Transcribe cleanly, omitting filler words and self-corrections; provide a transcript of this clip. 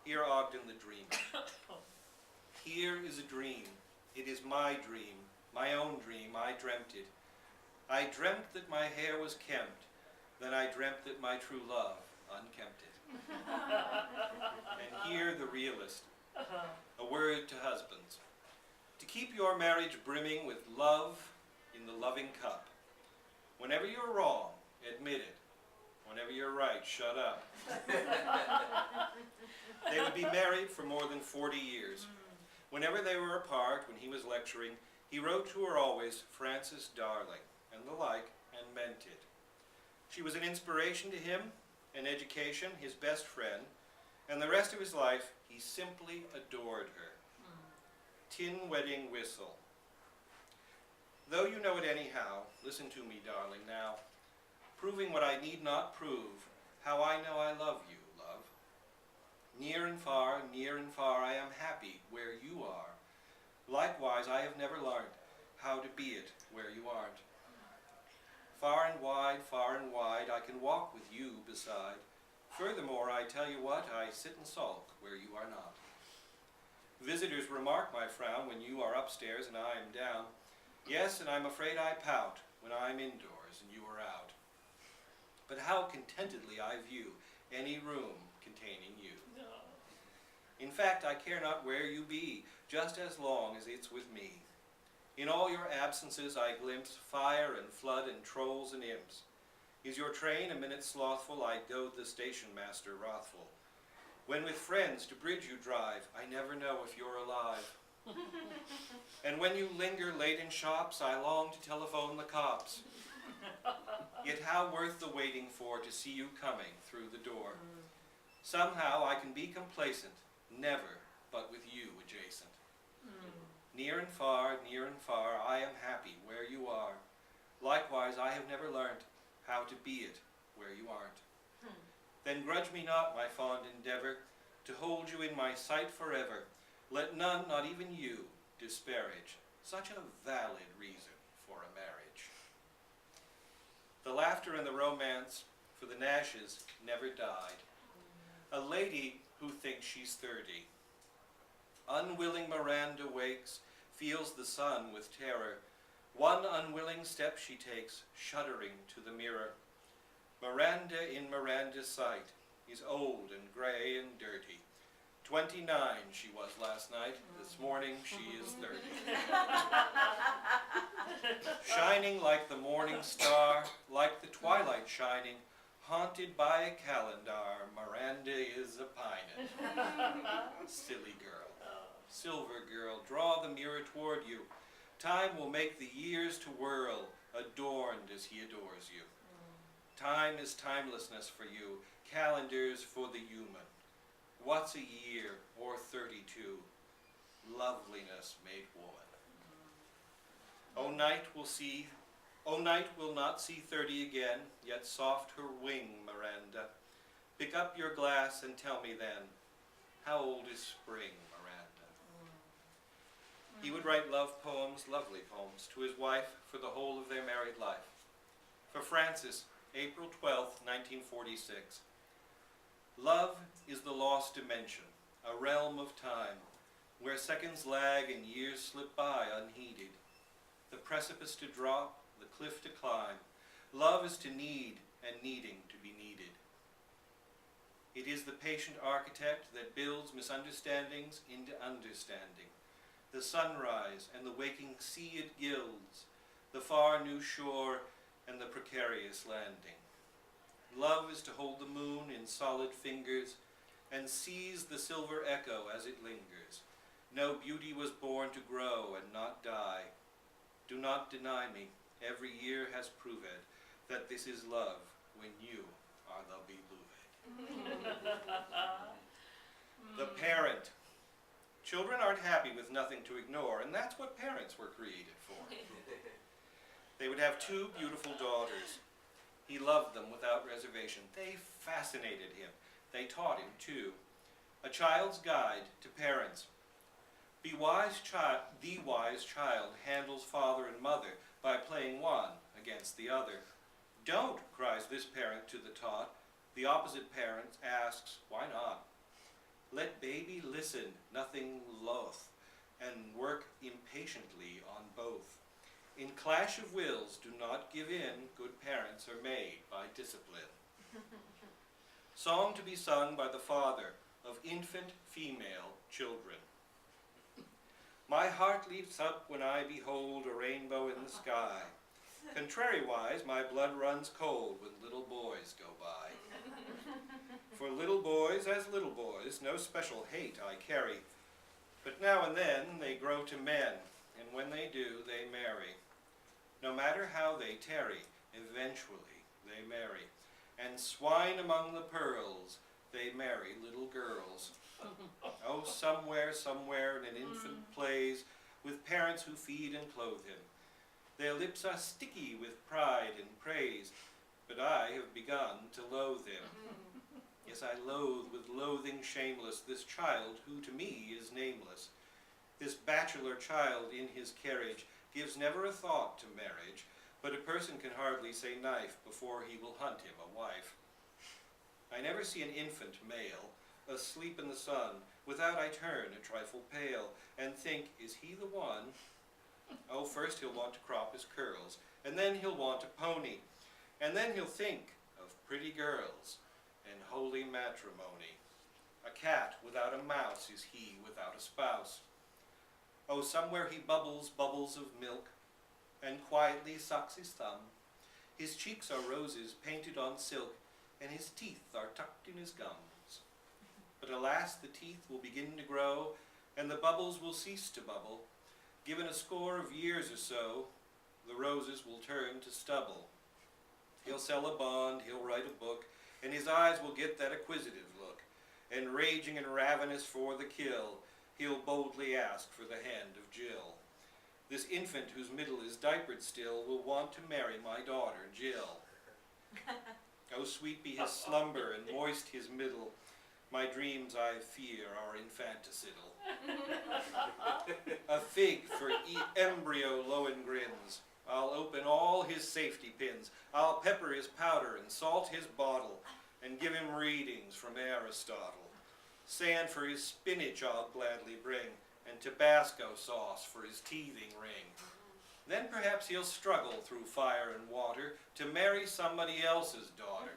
Dear Ogden the dreamer, here is a dream. It is my dream, my own dream. I dreamt it. I dreamt that my hair was kempt. Then I dreamt that my true love unkempt it. And here the realist, a word to husbands. To keep your marriage brimming with love in the loving cup. Whenever you're wrong, admit it. Whenever you're right, shut up. They would be married for more than 40 years. Whenever they were apart, when he was lecturing, he wrote to her always, Frances, darling, and the like, and meant it. She was an inspiration to him, an education, his best friend, and the rest of his life, he simply adored her. Tin wedding whistle. Though you know it anyhow, listen to me, darling, now, proving what I need not prove, how I know I love you, love. Near and far, I am happy where you are. Likewise, I have never learned how to be it where you aren't. Far and wide, I can walk with you beside. Furthermore, I tell you what, I sit and sulk where you are not. Visitors remark my frown when you are upstairs and I am down. Yes, and I'm afraid I pout when I'm indoors and you are out. But how contentedly I view any room containing you. No. In fact, I care not where you be, just as long as it's with me. In all your absences I glimpse fire and flood and trolls and imps. Is your train a minute slothful, I goad the station master wrathful. When with friends to bridge you drive, I never know if you're alive. And when you linger late in shops, I long to telephone the cops. Yet how worth the waiting for to see you coming through the door. Somehow I can be complacent, never but with you adjacent. Near and far, I am happy where you are. Likewise, I have never learnt how to be it where you aren't. Then grudge me not my fond endeavor to hold you in my sight forever. Let none, not even you, disparage such a valid reason for a marriage. The laughter and the romance for the Nashes never died. A lady who thinks she's 30. Unwilling Miranda wakes, feels the sun with terror. One unwilling step she takes, shuddering to the mirror. Miranda in Miranda's sight is old and gray and dirty. 29 she was last night, this morning she is 30. Shining like the morning star, like the twilight shining, haunted by a calendar, Miranda is a pinin'. Silly girl, silver girl, draw the mirror toward you. Time will make the years to whirl, adorned as he adores you. Time is timelessness for you, calendars for the human. What's a year or 32? Loveliness made woman. O night will not see 30 again, yet soft her wing, Miranda. Pick up your glass and tell me then, how old is spring, Miranda? He would write love poems, lovely poems, to his wife for the whole of their married life. For Frances, April 12, 1946. Love is the lost dimension, a realm of time, where seconds lag and years slip by unheeded. The precipice to drop, the cliff to climb. Love is to need and needing to be needed. It is the patient architect that builds misunderstandings into understanding. The sunrise and the waking sea it gilds, the far new shore and the precarious landing. Love is to hold the moon in solid fingers and seize the silver echo as it lingers. No beauty was born to grow and not die. Do not deny me, every year has proved that this is love when you are the beloved. The parent. Children aren't happy with nothing to ignore, and that's what parents were created for. They would have 2 beautiful daughters. He loved them without reservation. They fascinated him. They taught him, too. A child's guide to parents. The wise child handles father and mother by playing one against the other. Don't, cries this parent to the taught. The opposite parent asks, why not? Let baby listen, nothing loth, and work impatiently on both. In clash of wills, do not give in, good parents are made by discipline. Song to be sung by the father of infant female children. My heart leaps up when I behold a rainbow in the sky. Contrariwise, my blood runs cold when little boys go by. For little boys, as little boys, no special hate I carry, but now and then they grow to men, and when they do, they marry. No matter how they tarry, eventually they marry, and swine among the pearls, they marry little girls. Oh, somewhere, an infant plays with parents who feed and clothe him. Their lips are sticky with pride and praise, but I have begun to loathe him. Yes, I loathe with loathing shameless this child who to me is nameless. This bachelor child in his carriage gives never a thought to marriage, but a person can hardly say knife before he will hunt him a wife. I never see an infant male asleep in the sun without I turn a trifle pale and think, is he the one? Oh, first he'll want to crop his curls, and then he'll want a pony, and then he'll think of pretty girls and holy matrimony. A cat without a mouse is he without a spouse. Oh, somewhere he bubbles bubbles of milk, and quietly sucks his thumb. His cheeks are roses painted on silk, and his teeth are tucked in his gums. But alas, the teeth will begin to grow, and the bubbles will cease to bubble. Given a score of years or so, the roses will turn to stubble. He'll sell a bond, he'll write a book, and his eyes will get that acquisitive look, and raging and ravenous for the kill, he'll boldly ask for the hand of Jill. This infant whose middle is diapered still will want to marry my daughter, Jill. Oh, sweet be his slumber and moist his middle. My dreams, I fear, are infanticidal. A fig for embryo Lowengrins. I'll open all his safety pins. I'll pepper his powder and salt his bottle, and give him readings from Aristotle. Sand for his spinach I'll gladly bring, and Tabasco sauce for his teething ring. Then perhaps he'll struggle through fire and water to marry somebody else's daughter.